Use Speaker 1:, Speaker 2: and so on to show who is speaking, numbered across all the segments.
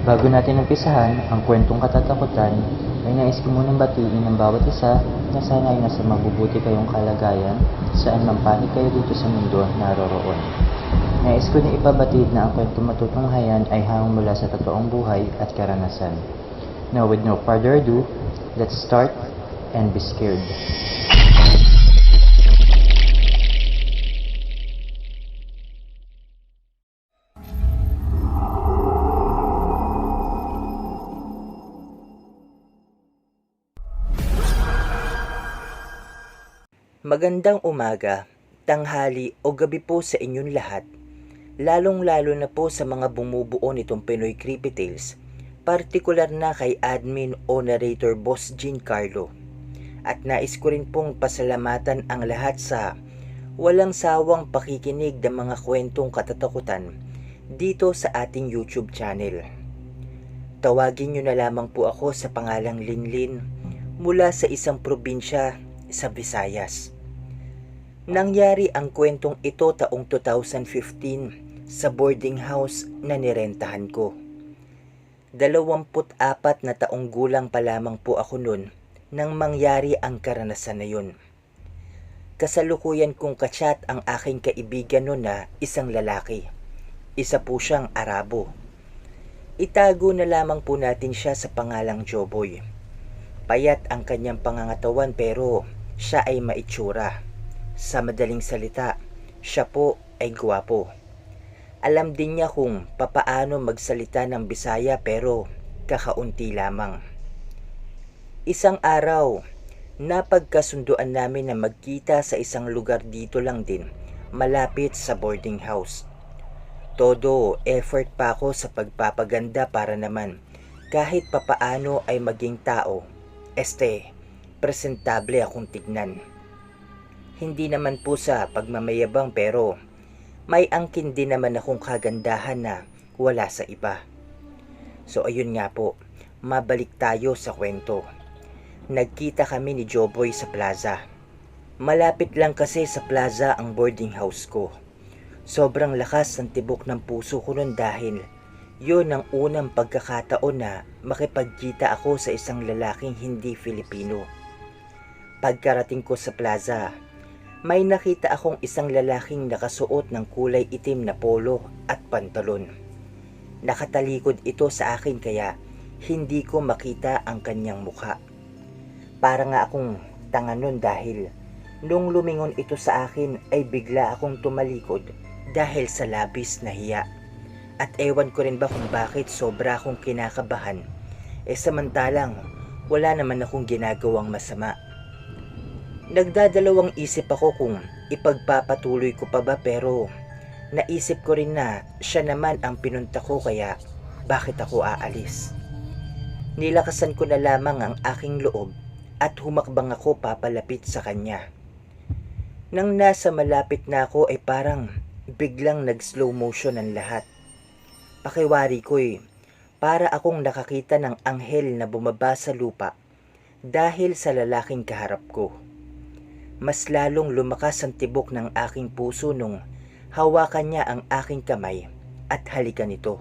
Speaker 1: Bago natin umpisahan ang kwentong katatakutan, ay nais ko munang batiin ang bawat isa na sana ay nasa mabubuti kayong kalagayan saan man panig kayo dito sa mundo naroroon. Nais ko na ipabatid na ang kwentong matutunghayan ay hangong mula sa totoong buhay at karanasan. Now with no further ado, let's start and be scared.
Speaker 2: Magandang umaga, tanghali o gabi po sa inyong lahat. Lalong-lalo na po sa mga bumubuo nitong Pinoy Creepy Tales, partikular na kay admin o narrator Boss Giancarlo. At nais ko rin pong pasalamatan ang lahat sa walang sawang pakikinig ng mga kwentong katatakutan dito sa ating YouTube channel. Tawagin nyo na lamang po ako sa pangalang Linlin mula sa isang probinsya sa Visayas. Nangyari ang kwentong ito taong 2015 sa boarding house na nirentahan ko. 24 na taong gulang pa lamang po ako noon nang mangyari ang karanasan na yun. Kasalukuyan kong kachat ang aking kaibigan noon na isang lalaki. Isa po siyang Arabo. Itago na lamang po natin siya sa pangalang Joboy. Payat ang kanyang pangangatawan pero siya ay maitsura. Sa madaling salita, siya po ay gwapo. Alam din niya kung papaano magsalita ng Bisaya pero kakaunti lamang. Isang araw, napagkasunduan namin na magkita sa isang lugar dito lang din, malapit sa boarding house. Todo effort pa ako sa pagpapaganda para naman kahit papaano ay maging tao. Presentable akong tignan. Hindi naman po sa pagmamayabang pero may angkin din naman akong kagandahan na wala sa iba. So ayun nga po, mabalik tayo sa kwento. Nagkita kami ni Joboy sa plaza. Malapit lang kasi sa plaza ang boarding house ko. Sobrang lakas ng tibok ng puso ko nun dahil yun ang unang pagkakataon na makipagkita ako sa isang lalaking hindi Filipino. Pagkarating ko sa plaza, may nakita akong isang lalaking nakasuot ng kulay itim na polo at pantalon. Nakatalikod ito sa akin kaya hindi ko makita ang kanyang mukha. Para nga akong tanga nun dahil nung lumingon ito sa akin ay bigla akong tumalikod dahil sa labis na hiya. At ewan ko rin ba kung bakit sobra akong kinakabahan. Samantalang wala naman akong ginagawang masama. Nagdadalawang isip ako kung ipagpapatuloy ko pa ba pero naisip ko rin na siya naman ang pinunta ko kaya bakit ako aalis. Nilakasan ko na lamang ang aking loob at humakbang ako papalapit sa kanya. Nang nasa malapit na ako ay parang biglang nag-slow motion ang lahat. Pakiwari ko'y para akong nakakita ng anghel na bumaba sa lupa dahil sa lalaking kaharap ko. Mas lalong lumakas ang tibok ng aking puso nung hawakan niya ang aking kamay at halikan ito.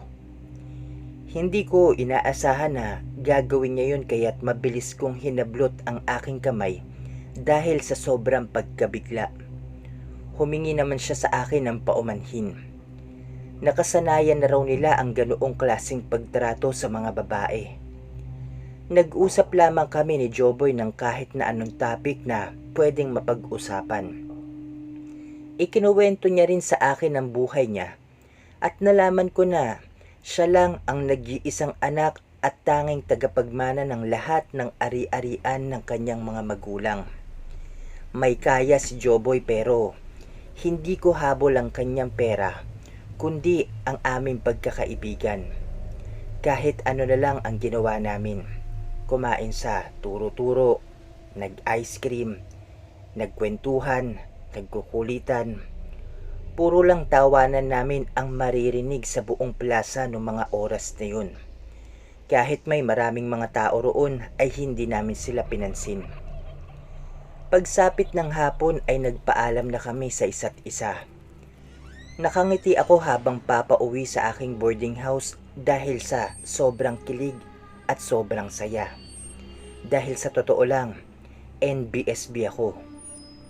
Speaker 2: Hindi ko inaasahan na gagawin niya yun kaya't mabilis kong hinablot ang aking kamay dahil sa sobrang pagkabigla. Humingi naman siya sa akin ng paumanhin. Nakasanayan na raw nila ang ganoong klaseng pagtrato sa mga babae. Nag-usap lamang kami ni Joboy ng kahit na anong topic na pwedeng mapag-usapan. Ikinuwento niya rin sa akin ang buhay niya at nalaman ko na siya lang ang nag-iisang anak at tanging tagapagmana ng lahat ng ari-arian ng kanyang mga magulang. May kaya si Joboy pero hindi ko habol ang kanyang pera kundi ang aming pagkakaibigan. Kahit ano na lang ang ginawa namin. Kumain sa turo-turo, nag-ice cream, nagkwentuhan, nagkukulitan. Puro lang tawanan namin ang maririnig sa buong plaza noong mga oras na yun. Kahit may maraming mga tao roon ay hindi namin sila pinansin. Pagsapit ng hapon ay nagpaalam na kami sa isa't isa. Nakangiti ako habang papauwi sa aking boarding house dahil sa sobrang kilig at sobrang saya. Dahil sa totoo lang, NBSB ako.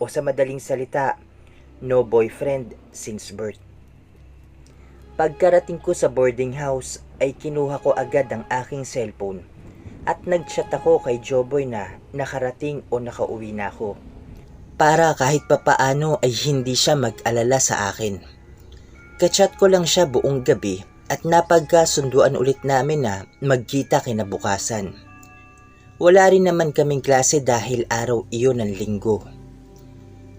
Speaker 2: O sa madaling salita, no boyfriend since birth. Pagkarating ko sa boarding house ay kinuha ko agad ang aking cellphone at nag-chat ako kay Joboy na nakarating o nakauwi na ako. Para kahit papaano ay hindi siya mag-alala sa akin. Kachat ko lang siya buong gabi at napagkasunduan ulit namin na magkita kinabukasan. Wala rin naman kaming klase dahil araw iyon ng linggo.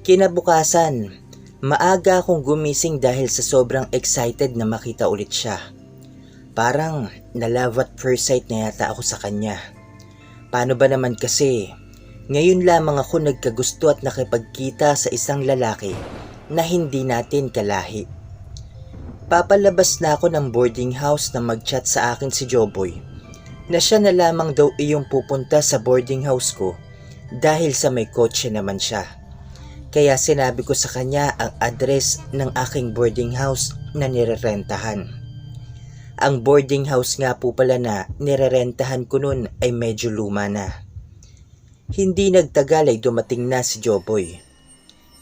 Speaker 2: Kinabukasan, maaga akong gumising dahil sa sobrang excited na makita ulit siya. Parang na-love at first sight na yata ako sa kanya. Paano ba naman kasi, ngayon lamang ako nagkagusto at nakipagkita sa isang lalaki na hindi natin kalahi. Papalabas na ako ng boarding house na mag-chat sa akin si Joboy na siya na lamang daw iyong pupunta sa boarding house ko dahil sa may kotse naman siya. Kaya sinabi ko sa kanya ang address ng aking boarding house na nirerentahan. Ang boarding house nga po pala na nirerentahan ko nun ay medyo luma na. Hindi nagtagal ay dumating na si Joboy.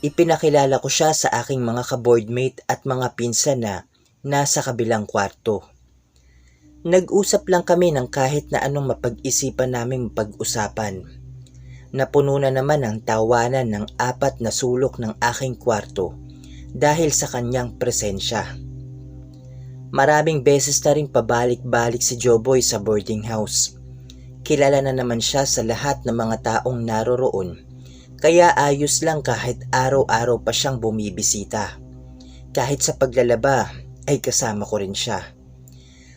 Speaker 2: Ipinakilala ko siya sa aking mga ka-boardmate at mga pinsan na nasa kabilang kwarto. Nag-usap lang kami ng kahit na anong mapag-isipan naming pag-usapan. Napuno na naman ang tawanan ng 4 na sulok ng aking kwarto dahil sa kanyang presensya. Maraming beses na rin pabalik-balik si Joboy sa boarding house. Kilala na naman siya sa lahat ng mga taong naroroon, kaya ayos lang kahit araw-araw pa siyang bumibisita. Kahit sa paglalaba ay kasama ko rin siya.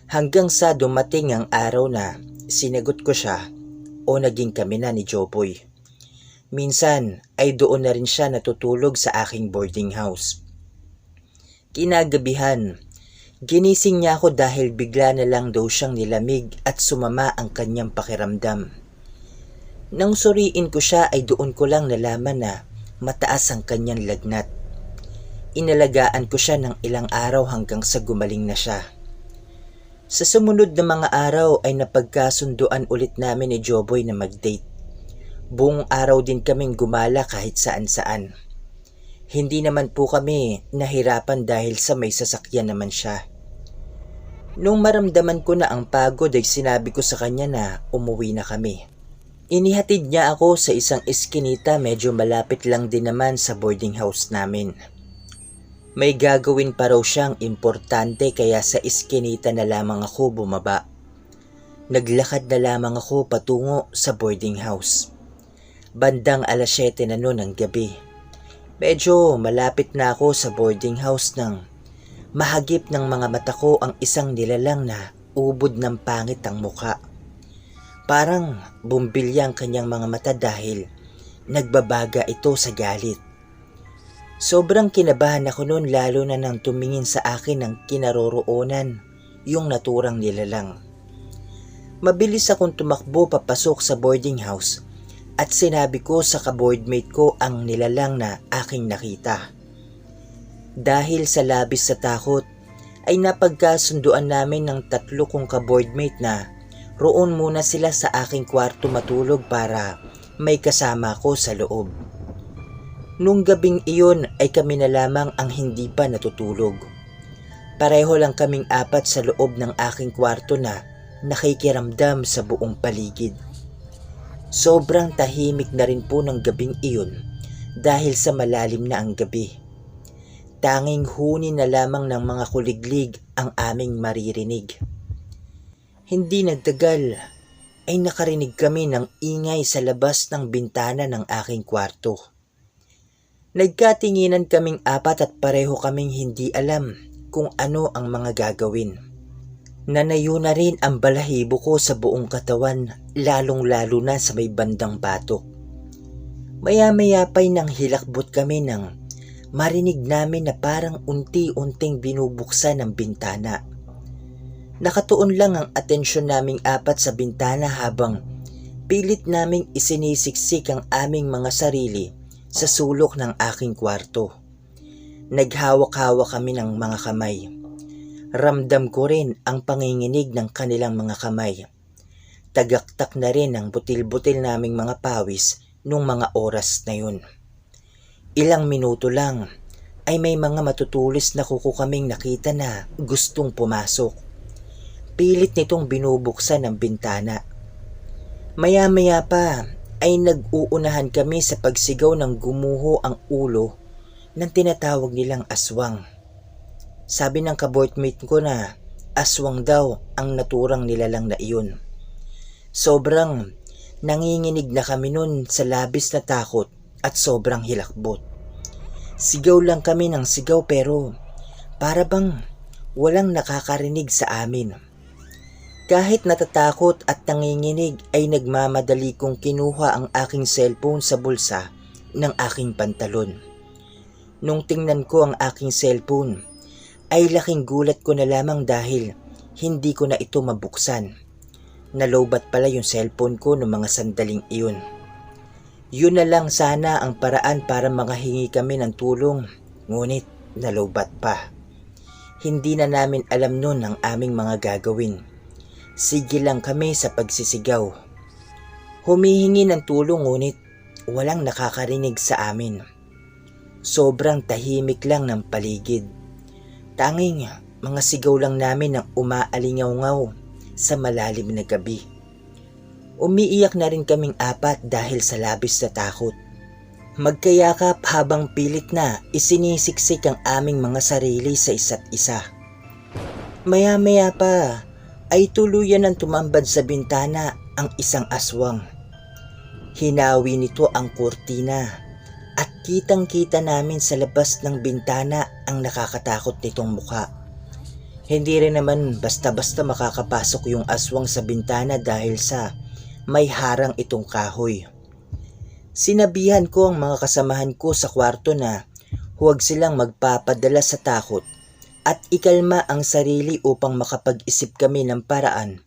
Speaker 2: Hanggang sa dumating ang araw na sinagot ko siya o naging kami na ni Joboy. Minsan ay doon na rin siya natutulog sa aking boarding house. Kinagabihan, ginising niya ako dahil bigla na lang daw siyang nilamig at sumama ang kanyang pakiramdam. Nang suriin ko siya ay doon ko lang nalaman na mataas ang kanyang lagnat. Inalagaan ko siya ng ilang araw hanggang sa gumaling na siya. Sa sumunod na mga araw ay napagkasunduan ulit namin ni Joboy na mag-date. Buong araw din kaming gumala kahit saan-saan. Hindi naman po kami nahirapan dahil sa may sasakyan naman siya. Nung maramdaman ko na ang pagod ay sinabi ko sa kanya na umuwi na kami. Inihatid niya ako sa isang eskinita medyo malapit lang din naman sa boarding house namin. May gagawin pa raw siyang importante kaya sa eskinita na lamang ako bumaba. Naglakad na lamang ako patungo sa boarding house. Bandang 7:00 na noon ng gabi. Medyo malapit na ako sa boarding house nang mahagip ng mga mata ko ang isang nilalang na ubod ng pangit ang muka. Parang bumbilya ang kanyang mga mata dahil nagbabaga ito sa galit. Sobrang kinabahan ako noon lalo na nang tumingin sa akin ng kinaroroonan yung naturang nilalang. Mabilis akong tumakbo papasok sa boarding house at sinabi ko sa ka-boardmate ko ang nilalang na aking nakita. Dahil sa labis sa takot ay napagkasunduan namin ng 3 kong ka-boardmate na roon muna sila sa aking kwarto matulog para may kasama ko sa loob. Nung gabing iyon ay kami na lamang ang hindi pa natutulog. Pareho lang kaming 4 sa loob ng aking kwarto na nakikiramdam sa buong paligid. Sobrang tahimik na rin po ng gabing iyon dahil sa malalim na ang gabi. Tanging huni na lamang ng mga kuliglig ang aming maririnig. Hindi nagtagal ay nakarinig kami ng ingay sa labas ng bintana ng aking kwarto. Nagkatinginan kaming 4 at pareho kaming hindi alam kung ano ang mga gagawin. Nanayo na rin ang balahibo ko sa buong katawan, lalong-lalo na sa may bandang batok. Maya-maya pa'y nang hilakbot kami nang marinig namin na parang unti-unting binubuksan ang bintana. Nakatuon lang ang atensyon naming 4 sa bintana habang pilit naming isinisiksik ang aming mga sarili sa sulok ng aking kwarto. Naghawak-hawak kami ng mga kamay. Ramdam ko rin ang panginginig ng kanilang mga kamay. Tagaktak na rin ang butil-butil naming mga pawis nung mga oras na yun. Ilang minuto lang ay may mga matutulis na kuko kaming nakita na gustong pumasok. Pilit nitong binubuksan ang bintana. Maya-maya pa ay nag-uunahan kami sa pagsigaw ng gumuho ang ulo ng tinatawag nilang aswang. Sabi ng kaboardmate ko na aswang daw ang naturang nilalang na iyon. Sobrang nanginginig na kami nun sa labis na takot at sobrang hilakbot. Sigaw lang kami ng sigaw pero para bang walang nakakarinig sa amin. Kahit natatakot at nanginginig ay nagmamadali kong kinuha ang aking cellphone sa bulsa ng aking pantalon. Nung tingnan ko ang aking cellphone ay laking gulat ko na lamang dahil hindi ko na ito mabuksan. Nalobat pala yung cellphone ko noong mga sandaling iyon. Yun na lang sana ang paraan para makahingi kami ng tulong, ngunit nalobat pa. Hindi na namin alam nun ang aming mga gagawin. Sige lang kami sa pagsisigaw. Humihingi ng tulong ngunit walang nakakarinig sa amin. Sobrang tahimik lang ng paligid. Tanging mga sigaw lang namin ng umaalingaw-ngaw sa malalim na gabi. Umiiyak na rin kaming apat dahil sa labis na takot. Magkayakap habang pilit na isinisiksik ang aming mga sarili sa isa't isa. Maya-maya pa ay tuluyan ng tumambad sa bintana ang isang aswang. Hinawi nito ang kurtina at kitang-kita namin sa labas ng bintana ang nakakatakot nitong mukha. Hindi rin naman basta-basta makakapasok yung aswang sa bintana dahil sa may harang itong kahoy. Sinabihan ko ang mga kasamahan ko sa kwarto na huwag silang magpapadala sa takot at ikalma ang sarili upang makapag-isip kami ng paraan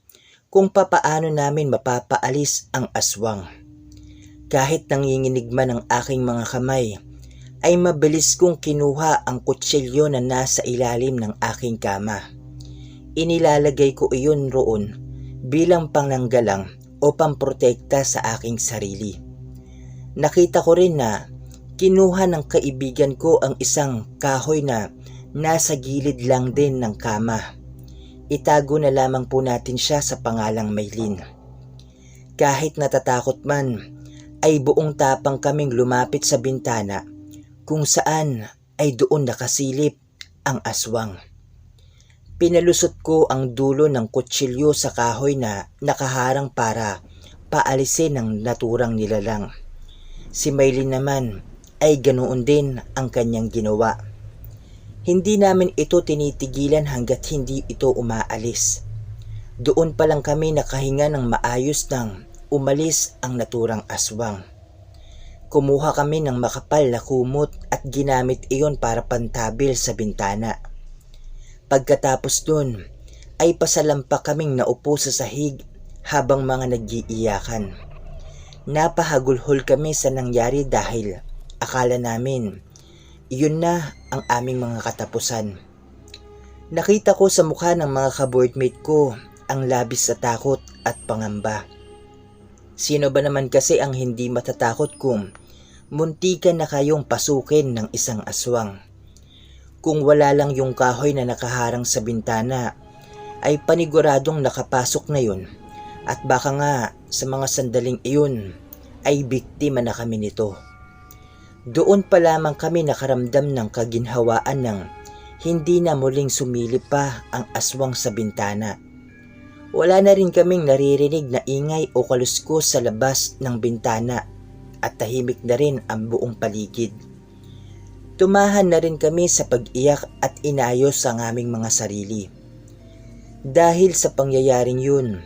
Speaker 2: kung papaano namin mapapaalis ang aswang. Kahit nanginginig man ang aking mga kamay, ay mabilis kong kinuha ang kutsilyo na nasa ilalim ng aking kama. Inilalagay ko iyon roon bilang pananggalang o pamprotekta sa aking sarili. Nakita ko rin na kinuha ng kaibigan ko ang isang kahoy na nasa gilid lang din ng kama. Itago na lamang po natin siya sa pangalang Maylin. Kahit natatakot man, ay buong tapang kaming lumapit sa bintana kung saan ay doon nakasilip ang aswang. Pinalusot ko ang dulo ng kutsilyo sa kahoy na nakaharang para paalisin ang naturang nilalang. Si Maylin naman ay ganoon din ang kanyang ginawa. Hindi namin ito tinitigilan hanggat hindi ito umaalis. Doon pa lang kami nakahinga ng maayos nang umalis ang naturang aswang. Kumuha kami ng makapal na kumot at ginamit iyon para pantabil sa bintana. Pagkatapos dun ay pasalampak kaming naupo sa sahig habang mga nag-iiyakan. Napahagulhol kami sa nangyari dahil akala namin iyon na ang aming mga katapusan. Nakita ko sa mukha ng mga kaboardmate ko ang labis na takot at pangamba. Sino ba naman kasi ang hindi matatakot kung muntikan na kayong pasukin ng isang aswang? Kung wala lang yung kahoy na nakaharang sa bintana, ay paniguradong nakapasok na yun at baka nga sa mga sandaling iyon ay biktima na kami nito. Doon pa lamang kami nakaramdam ng kaginhawaan ng hindi na muling sumilip pa ang aswang sa bintana. Wala na rin kaming naririnig na ingay o kaluskos sa labas ng bintana at tahimik na rin ang buong paligid. Tumahan na rin kami sa pag-iyak at inayos ang aming mga sarili. Dahil sa pangyayaring yun,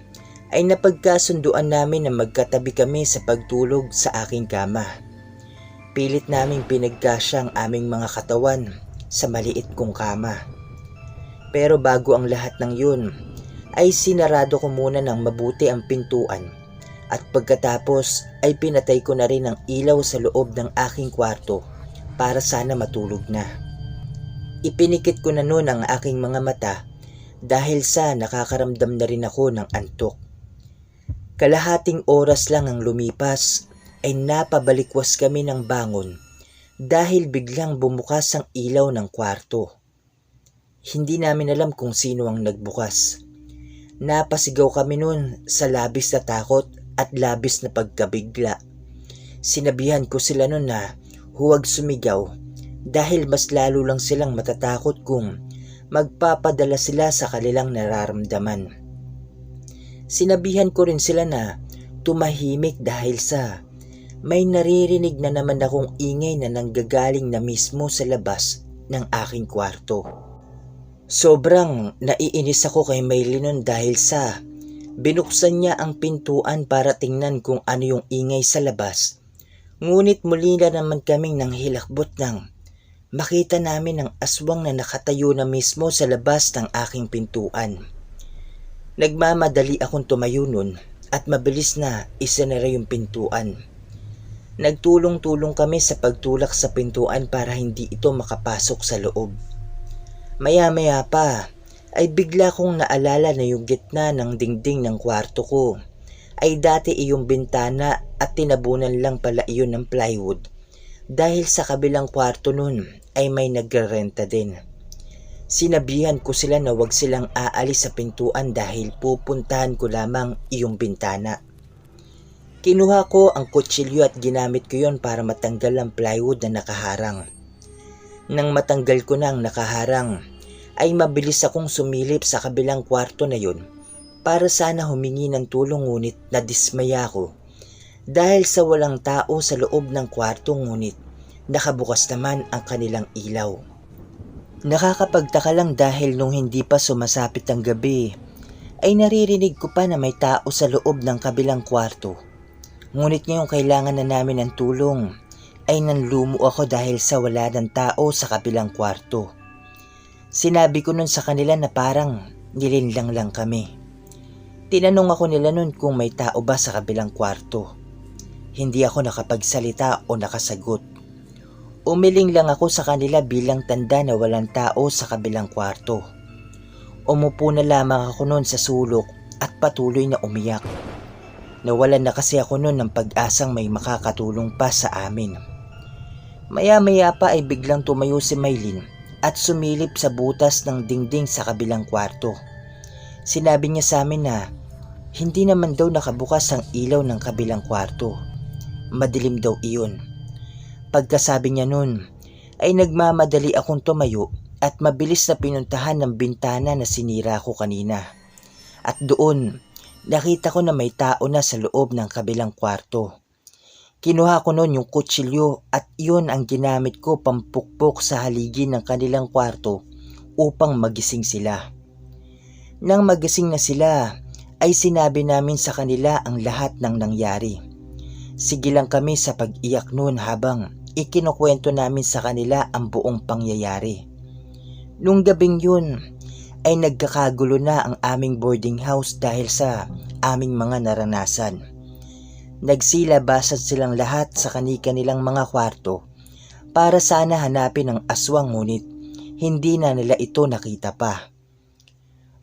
Speaker 2: ay napagkasunduan namin na magkatabi kami sa pagtulog sa aking kama. Pilit naming pinagkasya ang aming mga katawan sa maliit kong kama. Pero bago ang lahat ng yun, ay sinarado ko muna ng mabuti ang pintuan at pagkatapos ay pinatay ko na rin ang ilaw sa loob ng aking kwarto para sana matulog na. Ipinikit ko na noon ang aking mga mata dahil sa nakakaramdam na rin ako ng antok. Kalahating oras lang ang lumipas ay napabalikwas kami ng bangon dahil biglang bumukas ang ilaw ng kwarto. Hindi namin alam kung sino ang nagbukas. Napasigaw kami nun sa labis na takot at labis na pagkabigla. Sinabihan ko sila nun na huwag sumigaw dahil mas lalo lang silang matatakot kung magpapadala sila sa kanilang nararamdaman. Sinabihan ko rin sila na tumahimik dahil sa may naririnig na naman akong ingay na nanggagaling na mismo sa labas ng aking kwarto. Sobrang naiinis ako kay Maylin nun dahil sa binuksan niya ang pintuan para tingnan kung ano yung ingay sa labas. Ngunit muli na naman kaming nanghilakbot nang makita namin ang aswang na nakatayo na mismo sa labas ng aking pintuan. Nagmamadali akong tumayo nun at mabilis na isinara yung pintuan. Nagtulong-tulong kami sa pagtulak sa pintuan para hindi ito makapasok sa loob. Maya-maya pa ay bigla kong naalala na yung gitna ng dingding ng kwarto ko ay dati iyong bintana at tinabunan lang pala iyon ng plywood dahil sa kabilang kwarto nun ay may nagrerenta din. Sinabihan ko sila na wag silang aalis sa pintuan dahil pupuntahan ko lamang iyong bintana. Kinuha ko ang kutsilyo at ginamit ko yon para matanggal ang plywood na nakaharang. Nang matanggal ko na ang nakaharang, ay mabilis akong sumilip sa kabilang kwarto na yun para sana humingi ng tulong ngunit nadismaya ako dahil sa walang tao sa loob ng kwarto ngunit nakabukas naman ang kanilang ilaw. Nakakapagtaka lang dahil nung hindi pa sumasapit ang gabi ay naririnig ko pa na may tao sa loob ng kabilang kwarto. Ngunit ngayong kailangan na namin ng tulong ay nanlumo ako dahil sa wala ng tao sa kabilang kwarto. Sinabi ko nun sa kanila na parang nilinlang lang kami. Tinanong ako nila nun kung may tao ba sa kabilang kwarto. Hindi ako nakapagsalita o nakasagot. Umiling lang ako sa kanila bilang tanda na walang tao sa kabilang kwarto. Umupo na lamang ako nun sa sulok at patuloy na umiyak. Nawalan na kasi ako nun ng pag-asang may makakatulong pa sa amin. Maya-maya pa ay biglang tumayo si Maylin at sumilip sa butas ng dingding sa kabilang kwarto. Sinabi niya sa amin na hindi naman daw nakabukas ang ilaw ng kabilang kwarto. Madilim daw iyon. Pagkasabi niya nun, ay nagmamadali akong tumayo at mabilis na pinuntahan ng bintana na sinira ko kanina. At doon, nakita ko na may tao na sa loob ng kabilang kwarto. Kinuha ko noon yung kutsilyo at iyon ang ginamit ko pampukpok sa haligi ng kanilang kwarto upang magising sila. Nang magising na sila, ay sinabi namin sa kanila ang lahat ng nangyari. Sige lang kami sa pag-iyak noon habang ikinukwento namin sa kanila ang buong pangyayari. Nung gabing yun, ay nagkakagulo na ang aming boarding house dahil sa aming mga naranasan. Nagsilabasan silang lahat sa kani-kanilang mga kwarto para sana hanapin ang aswang ngunit hindi na nila ito nakita pa.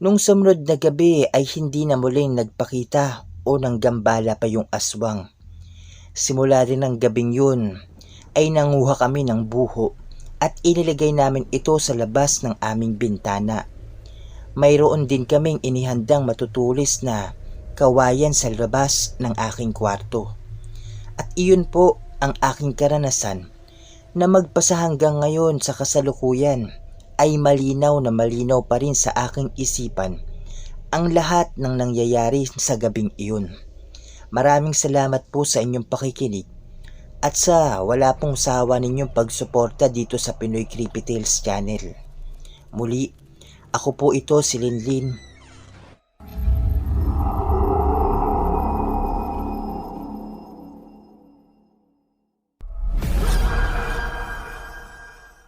Speaker 2: Nung sumunod na gabi ay hindi na muling nagpakita o nanggambala pa yung aswang. Simula rin ng gabing yun ay nanguha kami ng buho at inilagay namin ito sa labas ng aming bintana. Mayroon din kaming inihandang matutulis na kawayan sa labas ng aking kwarto. At iyon po ang aking karanasan na magpasa hanggang ngayon sa kasalukuyan ay malinaw na malinaw pa rin sa aking isipan ang lahat ng nangyayari sa gabing iyon. Maraming salamat po sa inyong pakikinig at sa wala pong sawa ninyong pagsuporta dito sa Pinoy Creepy Tales Channel. Muli, ako po ito si Linlin.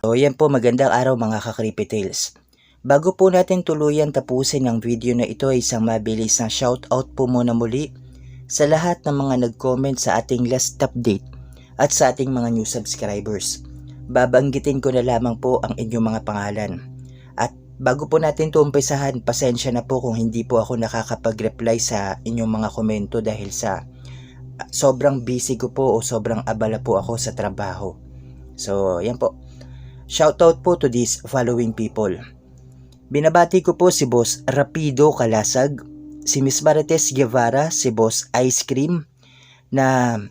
Speaker 2: So yan po, magandang araw mga ka-Creepy Tales. Bago po natin tuluyan tapusin ang video na ito ay isang mabilis na shoutout po muna muli sa lahat ng mga nag-comment sa ating last update at sa ating mga new subscribers. Babanggitin ko na lamang po ang inyong mga pangalan. At Bago po natin ito umpisahan, pasensya na po kung hindi po ako nakakapag-reply sa inyong mga komento dahil sa sobrang busy ko po o sobrang abala po ako sa trabaho. So, yan po. Shoutout po to these following people. Binabati ko po si Boss Rapido Kalasag, si Miss Marites Guevara, si Boss Ice Cream, na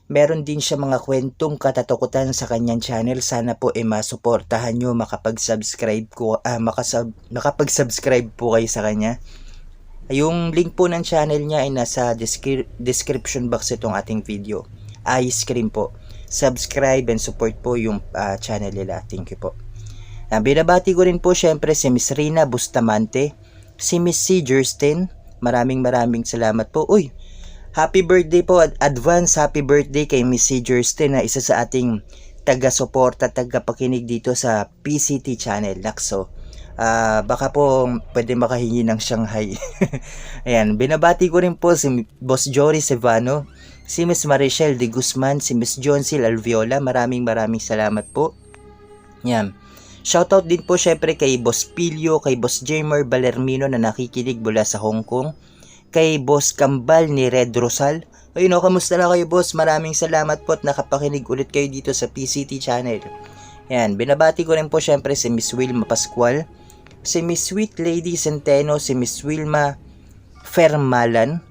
Speaker 2: meron din siya mga kwentong katatakutan sa kanyang channel. Sana po masuportahan nyo, makapag-subscribe po kayo sa kanya. Yung link po ng channel niya ay nasa description box itong ating video. Ice Cream po. Subscribe and support po yung channel nila. Thank you po. Binabati ko rin po syempre si Miss Rina Bustamante, si Miss C. Jersten. Maraming salamat po. Uy! Happy birthday po, advance happy birthday kay Miss C. Jersten na isa sa ating taga-suporta, taga-pakinig dito sa PCT channel. Nakso, baka po pwede makahingi ng Shanghai. Ayan, binabati ko rin po si Boss Jory Sevano, si Miss Marichelle de Guzman, si Miss Joncil Alviola. Maraming salamat po. Ayan. Shoutout din po syempre kay Boss Pilio, kay Boss Jamer Balermino na nakikinig mula sa Hong Kong, kay Boss Kambal ni Red Rosal. Ayun o, kamusta na kayo boss? Maraming salamat po at nakapakinig ulit kayo dito sa PCT channel. Yan, binabati ko rin po syempre si Miss Wilma Pascual, si Miss Sweet Lady Centeno, si Miss Wilma Fermalan.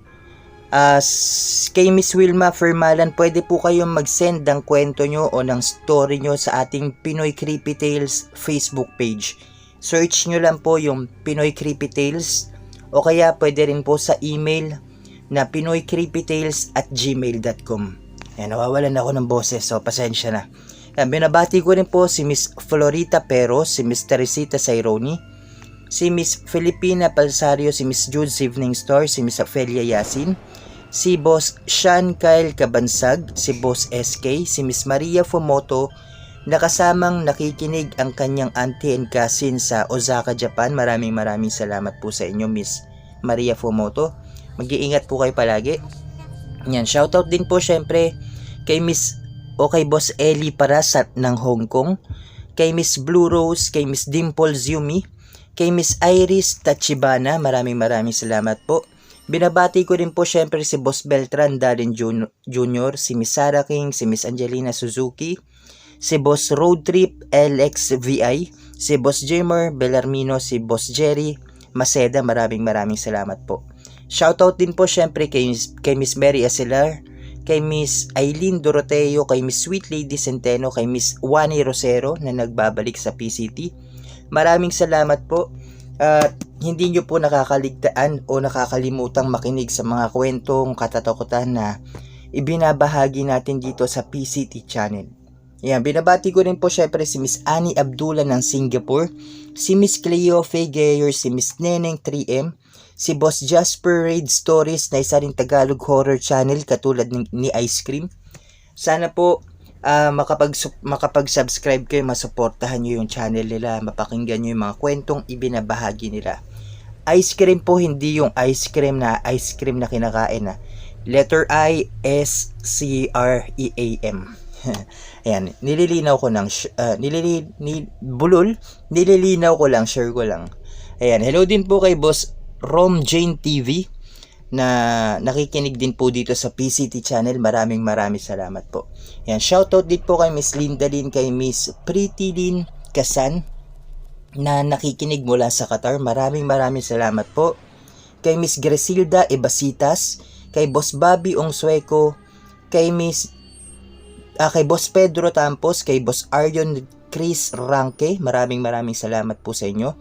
Speaker 2: Kay Miss Wilma Fermalan, pwede po kayong mag-send ng kwento nyo o ng story nyo sa ating Pinoy Creepy Tales Facebook page. Search nyo lang po yung Pinoy Creepy Tales, o kaya pwede rin po sa email na pinoycreepytales@gmail.com. Yan, nawawalan ako ng boses, so pasensya na. Yan, binabati ko rin po si Miss Florita Pero, si Miss Teresita Saironi, si Miss Filipina Palsario, si Miss Jude's Evening Star, si Miss Ophelia Yasin, si Boss Sean Kyle Kabansag, si Boss SK, si Miss Maria Fumoto, nakasamang nakikinig ang kanyang auntie and cousin sa Osaka, Japan. Maraming salamat po sa inyo, Miss Maria Fumoto. Mag-iingat po kayo palagi. Yan, shoutout din po syempre kay Miss o kay Boss Ellie Parasat ng Hong Kong, kay Miss Blue Rose, kay Miss Dimples Yumi, kay Miss Iris Tachibana. Maraming salamat po. Binabati ko rin po syempre si Boss Beltran Dalin Jr., si Miss Sarah King, si Miss Angelina Suzuki, si Boss Road Trip LXVI, si Boss Jamer Belarmino, si Boss Jerry Maceda. Maraming salamat po. Shoutout din po syempre kay Miss Mary Acelar, kay Miss Eileen Doroteo, kay Miss Sweet Lady Centeno, kay Miss Wani Rosero na nagbabalik sa PCT. Maraming salamat po. Hindi nyo po nakakaligtaan o nakakalimutang makinig sa mga kwentong katatakutan na ibinabahagi natin dito sa PCT channel. Yan, binabati ko rin po syempre si Miss Annie Abdullah ng Singapore, si Miss Cleo Figueyer, si Miss Neneng 3M, si Boss Jasper Raid Stories na isa ring Tagalog horror channel katulad ni Ice Cream. Sana po makapag-subscribe kayo, masuportahan nyo yung channel nila, mapakinggan nyo yung mga kwentong ibinabahagi nila. Ice Cream po, hindi yung ice cream na kinakain na. Letter I, S, C, R, E, A, M. Ayan, nililinaw ko lang, share ko lang. Ayan, hello din po kay Boss Rom Jane TV na nakikinig din po dito sa PCT channel. Maraming salamat po. Ayan, shoutout din po kay Miss Linda Lin, kay Miss Pretty Lin Kasan na nakikinig mula sa Qatar. Maraming salamat po. Kay Miss Gresilda Ebasitas, kay Boss Bobby Ongsueco, kay Boss Pedro Tampos, kay Boss Arion Chris Ranke. Maraming salamat po sa inyo.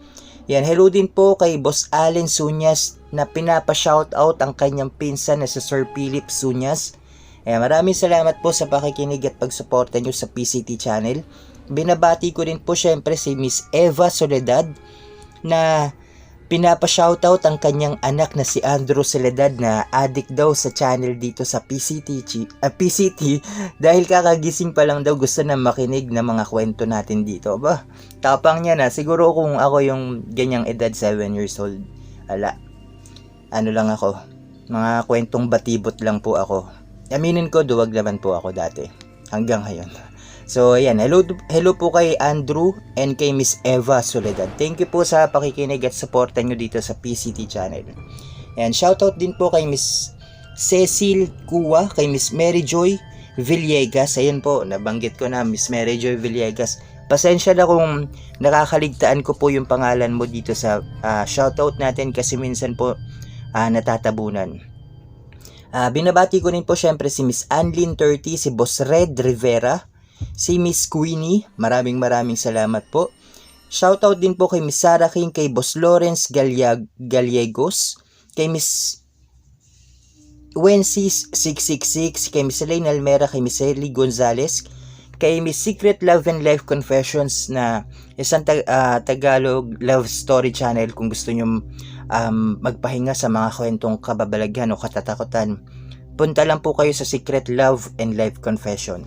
Speaker 2: Yan, hello din po kay Boss Allen Sunyas na pinapa-shoutout ang kanyang pinsan na si Sir Philip Sunyas. Ayan, maraming salamat po sa pakikinig at pagsuporta nyo sa PCT channel. Binabati ko din po syempre si Miss Eva Soledad na pinapa-shoutout ang kanyang anak na si Andrew Soledad na addict daw sa channel dito sa PCT dahil kakagising pa lang daw, gusto na makinig ng mga kwento natin dito. Ba, tapang niya na. Siguro kung ako yung ganyang edad, 7 years old, ano lang ako, mga kwentong batibot lang po ako. Aminin ko, duwag naman po ako dati hanggang ngayon. So, ayan. Hello po kay Andrew and kay Miss Eva Soledad. Thank you po sa pakikinig at suporta nyo dito sa PCT channel. Ayan, shoutout din po kay Miss Cecil Kuwa, kay Miss Mary Joy Villegas. Ayan po, nabanggit ko na, Miss Mary Joy Villegas. Pasensya na kung nakakaligtaan ko po yung pangalan mo dito sa shoutout natin kasi minsan po natatabunan. Binabati ko rin po syempre si Miss Anlin 30, si Boss Red Rivera, si Miss Queenie, maraming salamat po. Shoutout din po kay Miss Sarah King, kay Boss Lawrence Gallegos, kay Miss Wences 666, kay Miss Elaine Almera, kay Miss Ellie Gonzalez, kay Miss Secret Love and Life Confessions na isang Tagalog love story channel. Kung gusto nyo magpahinga sa mga kwentong kababalaghan o katatakutan, punta lang po kayo sa Secret Love and Life Confession.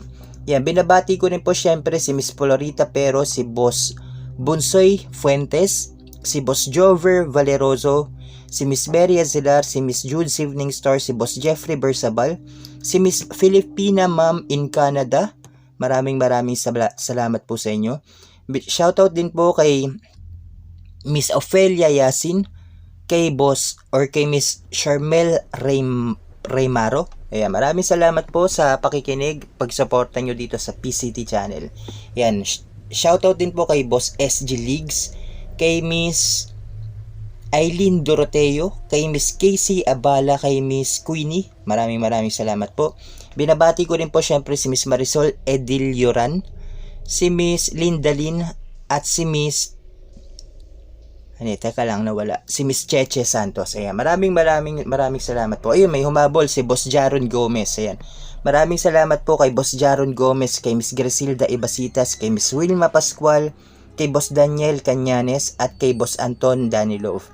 Speaker 2: Yan, binabati ko rin po syempre si Miss Florita Pero, si Boss Bunsoy Fuentes, si Boss Jover Valeroso, si Miss Mary Azelar, si Miss Jude's Evening Star, si Boss Jeffrey Bersabal, si Miss Filipina Ma'am in Canada. Maraming salamat po sa inyo. Shoutout din po kay Miss Ophelia Yasin, kay Boss or kay Miss Charmel Raymaro. Ayan, maraming salamat po sa pakikinig, pagsuporta nyo dito sa PCT channel. Ayan, shoutout din po kay Boss SG Leagues, kay Miss Eileen Doroteo, kay Miss Casey Abala, kay Miss Queenie. Maraming salamat po. Binabati ko rin po syempre si Miss Marisol Edilioran, si Miss Lindalyn at si Miss si Miss Cheche Santos. Ayan, maraming salamat po. Ayun, may humabol si Boss Jaron Gomez. Ayan, maraming salamat po kay Boss Jaron Gomez, kay Miss Griselda Ibasitas, kay Miss Wilma Pascual, kay Boss Daniel Cañanes at kay Boss Anton Danilov.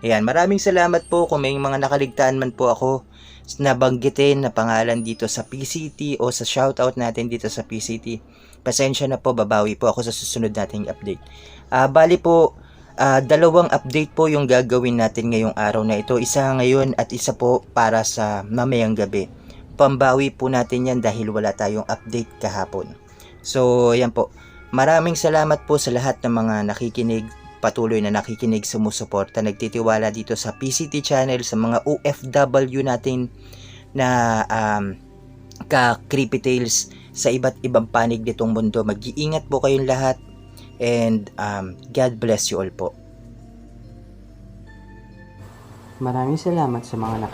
Speaker 2: Ayan, maraming salamat po. Kung may mga nakaligtaan man po ako nabanggitin na pangalan dito sa PCT o sa shoutout natin dito sa PCT, pasensya na po, babawi po ako sa susunod nating update. Bali po, dalawang update po yung gagawin natin ngayong araw na ito. Isa ngayon at isa po para sa mamayang gabi. Pambawi po natin yan dahil wala tayong update kahapon. So, yan po. Maraming salamat po sa lahat ng mga nakikinig, patuloy na nakikinig, sumusuporta, nagtitiwala dito sa PCT channel, sa mga OFW natin na ka-Creepy Tales sa iba't ibang panig nitong mundo. Mag-iingat po kayong lahat and God bless you all po.
Speaker 1: Maraming salamat sa mga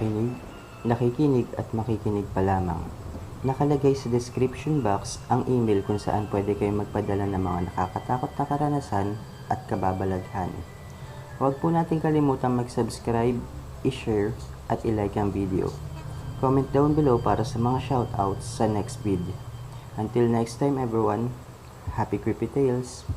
Speaker 1: nakikinig at makikinig pa lamang. Nakalagay sa description box ang email kung saan pwede kayong magpadala ng mga nakakatakot na karanasan at kababalaghan. Huwag po natin kalimutang mag-subscribe, i-share at i-like ang video. Comment down below para sa mga shoutouts sa next video. Until next time everyone, happy Creepy Tales!